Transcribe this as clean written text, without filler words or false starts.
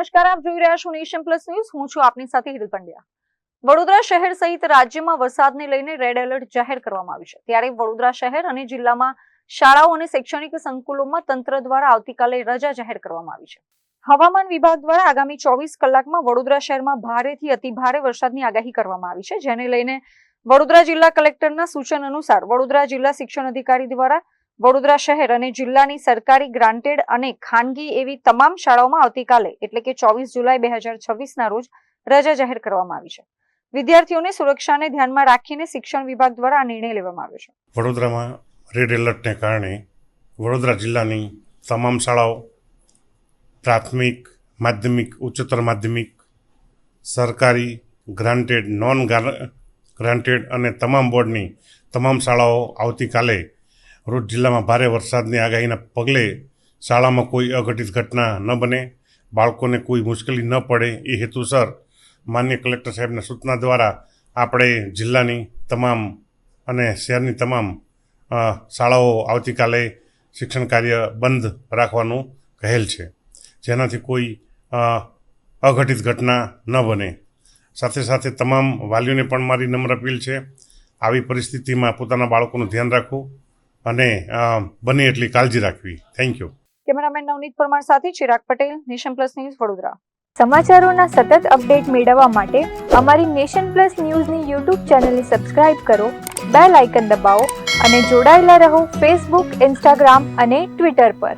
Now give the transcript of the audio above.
નમસ્કાર, આપ જોઈ રહ્યા છો નેશન પ્લસ ન્યૂઝ. હું છું આપની સાથે હિરલ પંડ્યા. વડોદરા શહેર સહિત રાજ્યમાં વરસાદને લઈને રેડ એલર્ટ જાહેર કરવામાં આવ્યું છે. ત્યારે વડોદરા શહેર અને જિલ્લામાં શાળાઓ અને શૈક્ષણિક સંકુલોમાં તંત્ર દ્વારા આવતીકાલે રજા જાહેર કરવામાં આવી છે. હવામાન વિભાગ દ્વારા આગામી 24 કલાકમાં વડોદરા શહેરમાં ભારેથી અતિભારે વરસાદની આગાહી કરવામાં આવી છે, જેને લઈને વડોદરા જિલ્લા કલેક્ટરના સૂચન અનુસાર વડોદરા જિલ્લા શિક્ષણ અધિકારી દ્વારા વડોદરા શહેર અને જિલ્લાની સરકારી ગ્રાન્ટેડ અને ખાનગી એવી તમામ શાળાઓમાં આવતીકાલે એટલે કે 24 જુલાઈ 2026ના રોજ રજા જાહેર કરવામાં આવી છે. વિદ્યાર્થીઓની સુરક્ષાને ધ્યાનમાં રાખીને શિક્ષણ વિભાગ દ્વારા આ નિર્ણય લેવામાં આવ્યો છે. વડોદરામાં રેડ એલર્ટને કારણે વડોદરા જિલ્લાની તમામ શાળાઓ, પ્રાથમિક, માધ્યમિક, ઉચ્ચતર માધ્યમિક, સરકારી, ગ્રાન્ટેડ, નોન ગ્રાન્ટેડ અને તમામ બોર્ડની તમામ શાળાઓ આવતીકાલે રોજ જિલ્લામાં ભારે વરસાદની આગાહીના પગલે શાળામાં કોઈ અઘટિત ઘટના ન બને, બાળકોને કોઈ મુશ્કેલી ન પડે એ હેતુસર માનનીય કલેક્ટર સાહેબના સૂચના દ્વારા આપણે જિલ્લાની તમામ અને શહેરની તમામ શાળાઓ આવતીકાલે શિક્ષણ કાર્ય બંધ રાખવાનું કહેલ છે, જેનાથી કોઈ અઘટિત ઘટના ન બને. સાથે સાથે તમામ વાલીઓને પણ મારી નમ્ર અપીલ છે, આવી પરિસ્થિતિમાં પોતાના બાળકોનું ધ્યાન રાખવું અને બને એટલી કાળજી રાખવી. Thank you. Cameraman Navneet Parmar સાથે Chirag Patel, nation plus news, Vadodara. સમાચારોના સતત અપડેટ મેળવવા માટે અમારી નેશન પ્લસ ન્યૂઝની યુટ્યુબ ચેનલને સબસ્ક્રાઇબ કરો, બેલ આઇકન દબાવો અને જોડાયેલા રહો ફેસબુક, ઇન્સ્ટાગ્રામ અને ટ્વિટર પર.